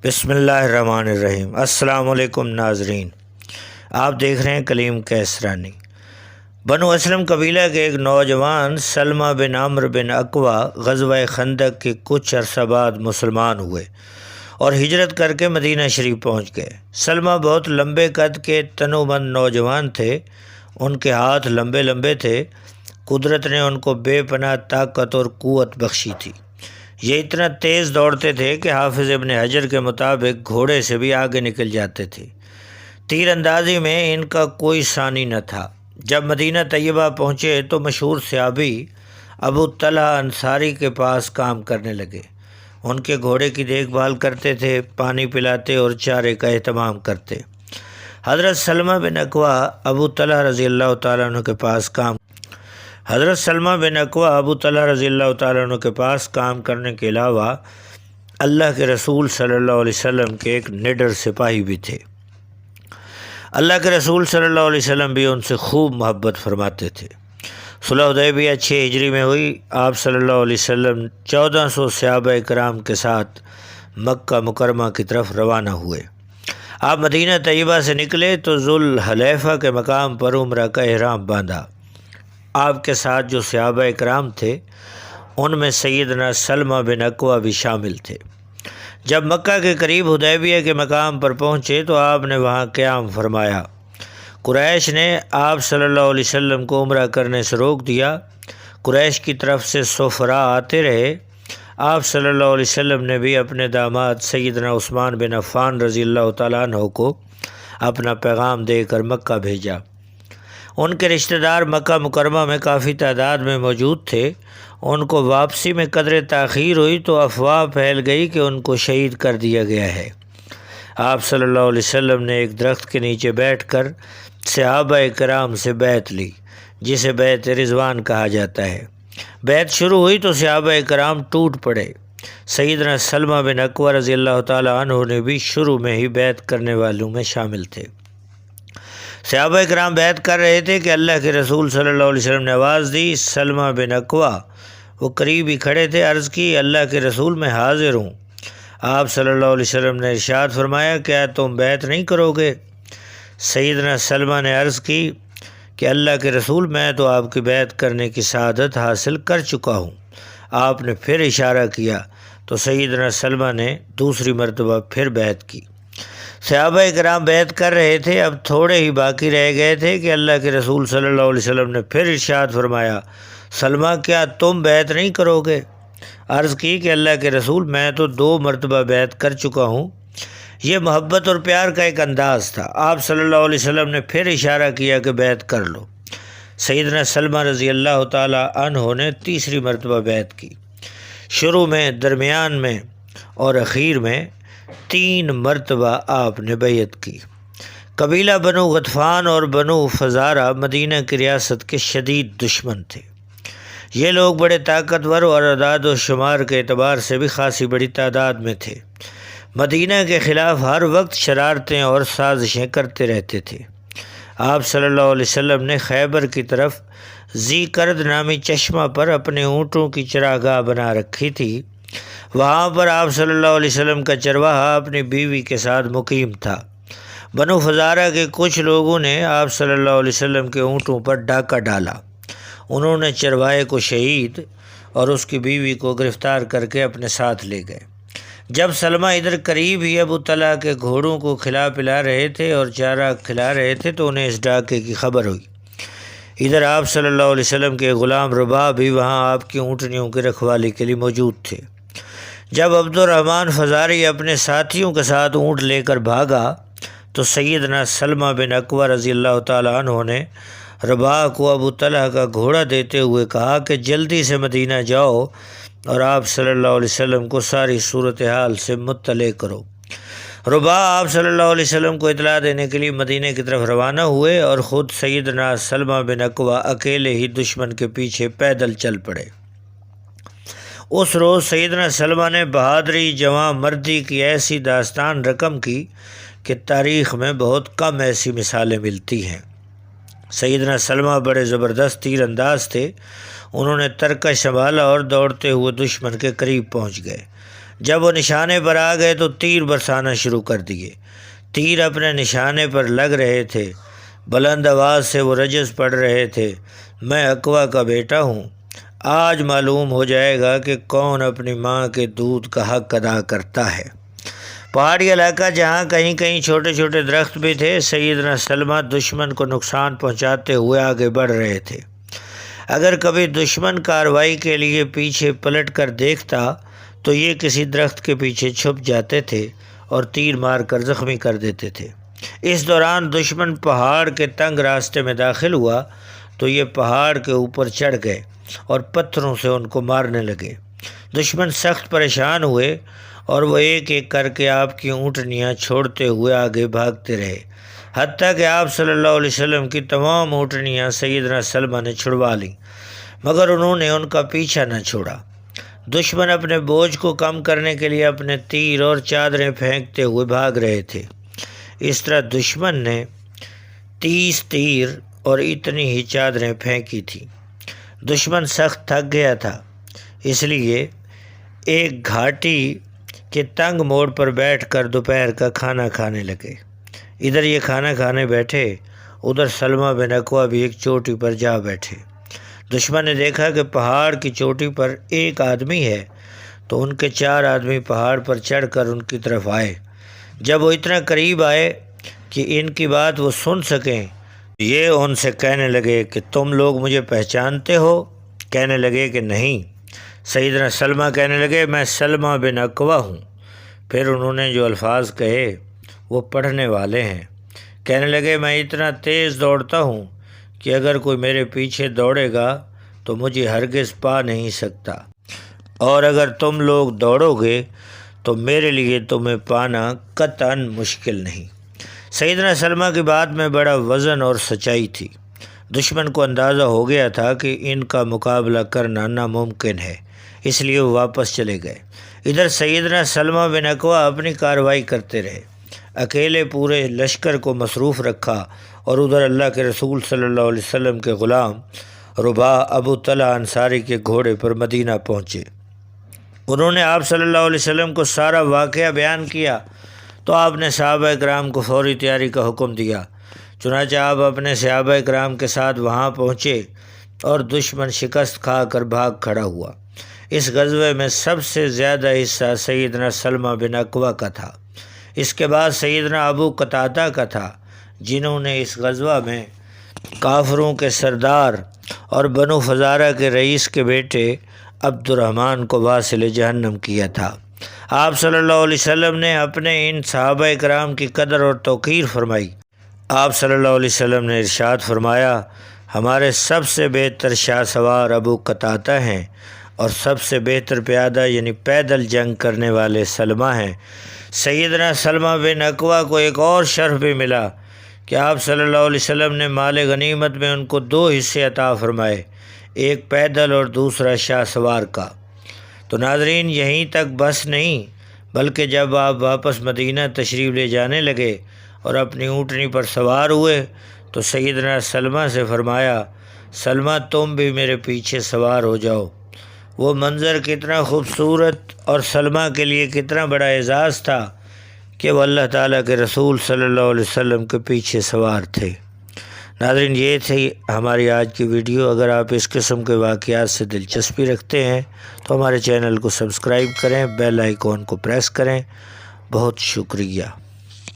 بسم اللہ الرحمن الرحیم۔ السلام علیکم ناظرین، آپ دیکھ رہے ہیں کلیم کیسرانی۔ بنو اسلم قبیلہ کے ایک نوجوان سلمہ بن عمرو بن اقوا غزوہ خندق کے کچھ عرصہ بعد مسلمان ہوئے اور ہجرت کر کے مدینہ شریف پہنچ گئے۔ سلمہ بہت لمبے قد کے تنومند نوجوان تھے، ان کے ہاتھ لمبے لمبے تھے۔ قدرت نے ان کو بے پناہ طاقت اور قوت بخشی تھی۔ یہ اتنا تیز دوڑتے تھے کہ حافظ ابن حجر کے مطابق گھوڑے سے بھی آگے نکل جاتے تھے۔ تیر اندازی میں ان کا کوئی ثانی نہ تھا۔ جب مدینہ طیبہ پہنچے تو مشہور صحابی ابو طلحہ انصاری کے پاس کام کرنے لگے۔ ان کے گھوڑے کی دیکھ بھال کرتے تھے، پانی پلاتے اور چارے کا اہتمام کرتے۔ حضرت سلمہ بن اقوا ابو طلحہ رضی اللہ تعالیٰ عنہ کے پاس کام کرنے کے علاوہ اللہ کے رسول صلی اللہ علیہ وسلم کے ایک نڈر سپاہی بھی تھے۔ اللہ کے رسول صلی اللہ علیہ وسلم بھی ان سے خوب محبت فرماتے تھے۔ صلح حدیبیہ 6 ہجری میں ہوئی۔ آپ صلی اللہ علیہ وسلم 1400 صحابہ کرام کے ساتھ مکہ مکرمہ کی طرف روانہ ہوئے۔ آپ مدینہ طیبہ سے نکلے تو ذوالحلیفہ کے مقام پر عمرہ کا احرام باندھا۔ آپ کے ساتھ جو صحابہ کرام تھے ان میں سیدنا سلمہ بن اقوا بھی شامل تھے۔ جب مکہ کے قریب حدیبیہ کے مقام پر پہنچے تو آپ نے وہاں قیام فرمایا۔ قریش نے آپ صلی اللہ علیہ وسلم کو عمرہ کرنے سے روک دیا۔ قریش کی طرف سے سفراء آتے رہے۔ آپ صلی اللہ علیہ وسلم نے بھی اپنے داماد سیدنا عثمان بن عفان رضی اللہ تعالیٰ عنہ کو اپنا پیغام دے کر مکہ بھیجا۔ ان کے رشتہ دار مکہ مکرمہ میں کافی تعداد میں موجود تھے۔ ان کو واپسی میں قدر تاخیر ہوئی تو افواہ پھیل گئی کہ ان کو شہید کر دیا گیا ہے۔ آپ صلی اللہ علیہ وسلم نے ایک درخت کے نیچے بیٹھ کر صحابہ کرام سے بیعت لی، جسے بیعت رضوان کہا جاتا ہے۔ بیعت شروع ہوئی تو صحابہ کرام ٹوٹ پڑے۔ سیدنا سلمہ بن اقوا رضی اللہ تعالیٰ عنہ نے بھی شروع میں ہی بیعت کرنے والوں میں شامل تھے۔ صحابہ کرام بیعت کر رہے تھے کہ اللہ کے رسول صلی اللہ علیہ وسلم نے آواز دی، سلمہ بن اقوا۔ وہ قریب ہی کھڑے تھے، عرض کی، اللہ کے رسول میں حاضر ہوں۔ آپ صلی اللہ علیہ وسلم نے ارشاد فرمایا، کیا تم بیعت نہیں کرو گے؟ سیدنا سلمہ نے عرض کی کہ اللہ کے رسول، میں تو آپ کی بیعت کرنے کی سعادت حاصل کر چکا ہوں۔ آپ نے پھر اشارہ کیا تو سیدنا سلمہ نے دوسری مرتبہ پھر بیعت کی۔ صحابہ کرام بیعت کر رہے تھے، اب تھوڑے ہی باقی رہ گئے تھے کہ اللہ کے رسول صلی اللہ علیہ وسلم نے پھر ارشاد فرمایا، سلمہ کیا تم بیعت نہیں کرو گے؟ عرض کی کہ اللہ کے رسول، میں تو 2 مرتبہ بیعت کر چکا ہوں۔ یہ محبت اور پیار کا ایک انداز تھا۔ آپ صلی اللہ علیہ وسلم نے پھر اشارہ کیا کہ بیعت کر لو۔ سیدنا سلمہ رضی اللہ تعالیٰ عنہ نے تیسری مرتبہ بیعت کی۔ شروع میں، درمیان میں اور اخیر میں 3 مرتبہ آپ نے بیعت کی۔ قبیلہ بنو غطفان اور بنو فزارہ مدینہ کی ریاست کے شدید دشمن تھے۔ یہ لوگ بڑے طاقتور اور اعداد و شمار کے اعتبار سے بھی خاصی بڑی تعداد میں تھے۔ مدینہ کے خلاف ہر وقت شرارتیں اور سازشیں کرتے رہتے تھے۔ آپ صلی اللہ علیہ وسلم نے خیبر کی طرف ذی کرد نامی چشمہ پر اپنے اونٹوں کی چراگاہ بنا رکھی تھی۔ وہاں پر آپ صلی اللہ علیہ وسلم کا چرواہا اپنی بیوی کے ساتھ مقیم تھا۔ بنو فزارہ کے کچھ لوگوں نے آپ صلی اللہ علیہ وسلم کے اونٹوں پر ڈاکہ ڈالا۔ انہوں نے چرواہے کو شہید اور اس کی بیوی کو گرفتار کر کے اپنے ساتھ لے گئے۔ جب سلمہ ادھر قریب ہی ابو طلحہ کے گھوڑوں کو کھلا پلا رہے تھے اور چارہ کھلا رہے تھے تو انہیں اس ڈاکے کی خبر ہوئی۔ ادھر آپ صلی اللہ علیہ وسلم کے غلام رباح بھی وہاں آپ کی اونٹنیوں کی رکھوالی کے لیے موجود تھے۔ جب عبد الرحمن فزاری اپنے ساتھیوں کے ساتھ اونٹ لے کر بھاگا تو سیدنا سلمہ بن اقوا رضی اللہ تعالیٰ عنہ نے رباح کو ابو طلحہ کا گھوڑا دیتے ہوئے کہا کہ جلدی سے مدینہ جاؤ اور آپ صلی اللہ علیہ وسلم کو ساری صورتحال سے مطلع کرو۔ رباح آپ صلی اللہ علیہ وسلم کو اطلاع دینے کے لیے مدینہ کی طرف روانہ ہوئے اور خود سیدنا سلمہ بن اقوا اکیلے ہی دشمن کے پیچھے پیدل چل پڑے۔ اس روز سیدنا سلمہ نے بہادری، جواں مردی کی ایسی داستان رقم کی کہ تاریخ میں بہت کم ایسی مثالیں ملتی ہیں۔ سیدنا سلمہ بڑے زبردست تیر انداز تھے۔ انہوں نے ترکش سنبھالا اور دوڑتے ہوئے دشمن کے قریب پہنچ گئے۔ جب وہ نشانے پر آ گئے تو تیر برسانا شروع کر دیے۔ تیر اپنے نشانے پر لگ رہے تھے، بلند آواز سے وہ رجز پڑھ رہے تھے، میں اقوا کا بیٹا ہوں، آج معلوم ہو جائے گا کہ کون اپنی ماں کے دودھ کا حق ادا کرتا ہے۔ پہاڑی علاقہ جہاں کہیں کہیں چھوٹے چھوٹے درخت بھی تھے، سیدنا سلمہ دشمن کو نقصان پہنچاتے ہوئے آگے بڑھ رہے تھے۔ اگر کبھی دشمن کارروائی کے لیے پیچھے پلٹ کر دیکھتا تو یہ کسی درخت کے پیچھے چھپ جاتے تھے اور تیر مار کر زخمی کر دیتے تھے۔ اس دوران دشمن پہاڑ کے تنگ راستے میں داخل ہوا تو یہ پہاڑ کے اوپر چڑھ گئے اور پتھروں سے ان کو مارنے لگے۔ دشمن سخت پریشان ہوئے اور وہ ایک ایک کر کے آپ کی اونٹنیاں چھوڑتے ہوئے آگے بھاگتے رہے، حتیٰ کہ آپ صلی اللہ علیہ وسلم کی تمام اونٹنیاں سیدنا سلمہ نے چھڑوا لیں، مگر انہوں نے ان کا پیچھا نہ چھوڑا۔ دشمن اپنے بوجھ کو کم کرنے کے لیے اپنے تیر اور چادریں پھینکتے ہوئے بھاگ رہے تھے۔ اس طرح دشمن نے 30 تیر اور اتنی ہی چادریں پھینکی تھیں۔ دشمن سخت تھک گیا تھا، اس لیے ایک گھاٹی کے تنگ موڑ پر بیٹھ کر دوپہر کا کھانا کھانے لگے۔ ادھر یہ کھانا کھانے بیٹھے، ادھر سلمہ بن اقوا بھی ایک چوٹی پر جا بیٹھے۔ دشمن نے دیکھا کہ پہاڑ کی چوٹی پر ایک آدمی ہے تو ان کے 4 آدمی پہاڑ پر چڑھ کر ان کی طرف آئے۔ جب وہ اتنا قریب آئے کہ ان کی بات وہ سن سکیں، یہ ان سے کہنے لگے کہ تم لوگ مجھے پہچانتے ہو؟ کہنے لگے کہ نہیں۔ سیدنا سلمہ کہنے لگے میں سلمہ بن اقوا ہوں۔ پھر انہوں نے جو الفاظ کہے وہ پڑھنے والے ہیں۔ کہنے لگے میں اتنا تیز دوڑتا ہوں کہ اگر کوئی میرے پیچھے دوڑے گا تو مجھے ہرگز پا نہیں سکتا، اور اگر تم لوگ دوڑو گے تو میرے لیے تمہیں پانا قطعاً مشکل نہیں۔ سیدنا سلمہ کی بات میں بڑا وزن اور سچائی تھی۔ دشمن کو اندازہ ہو گیا تھا کہ ان کا مقابلہ کرنا ناممکن ہے، اس لیے وہ واپس چلے گئے۔ ادھر سیدنا سلمہ بن اقوا اپنی کارروائی کرتے رہے، اکیلے پورے لشکر کو مصروف رکھا، اور ادھر اللہ کے رسول صلی اللہ علیہ وسلم کے غلام ربا ابو طلحہ انصاری کے گھوڑے پر مدینہ پہنچے۔ انہوں نے آپ صلی اللہ علیہ وسلم کو سارا واقعہ بیان کیا تو آپ نے صحابہ کرام کو فوری تیاری کا حکم دیا۔ چنانچہ آپ اپنے صحابہ کرام کے ساتھ وہاں پہنچے اور دشمن شکست کھا کر بھاگ کھڑا ہوا۔ اس غزوے میں سب سے زیادہ حصہ سیدنا سلمہ بن اقوا کا تھا، اس کے بعد سیدنا ابو قتادہ کا تھا، جنہوں نے اس غزوہ میں کافروں کے سردار اور بنو فزارہ کے رئیس کے بیٹے عبد الرحمن کو واصل جہنم کیا تھا۔ آپ صلی اللہ علیہ وسلم نے اپنے ان صحابہ کرام کی قدر اور توقیر فرمائی۔ آپ صلی اللہ علیہ وسلم نے ارشاد فرمایا ہمارے سب سے بہتر شاہ سوار ابو قتادہ ہیں، اور سب سے بہتر پیادہ یعنی پیدل جنگ کرنے والے سلمہ ہیں۔ سیدنا سلمہ بن اقوا کو ایک اور شرف بھی ملا کہ آپ صلی اللہ علیہ وسلم نے مال غنیمت میں ان کو 2 حصے عطا فرمائے، ایک پیدل اور دوسرا شاہ سوار کا۔ تو ناظرین، یہیں تک بس نہیں، بلکہ جب آپ واپس مدینہ تشریف لے جانے لگے اور اپنی اونٹنی پر سوار ہوئے تو سیدنا سلمہ سے فرمایا سلمہ تم بھی میرے پیچھے سوار ہو جاؤ۔ وہ منظر کتنا خوبصورت اور سلمہ کے لیے کتنا بڑا اعزاز تھا کہ وہ اللہ تعالیٰ کے رسول صلی اللہ علیہ وسلم کے پیچھے سوار تھے۔ ناظرین، یہ تھی ہماری آج کی ویڈیو۔ اگر آپ اس قسم کے واقعات سے دلچسپی رکھتے ہیں تو ہمارے چینل کو سبسکرائب کریں، بیل آئیکن کو پریس کریں۔ بہت شکریہ۔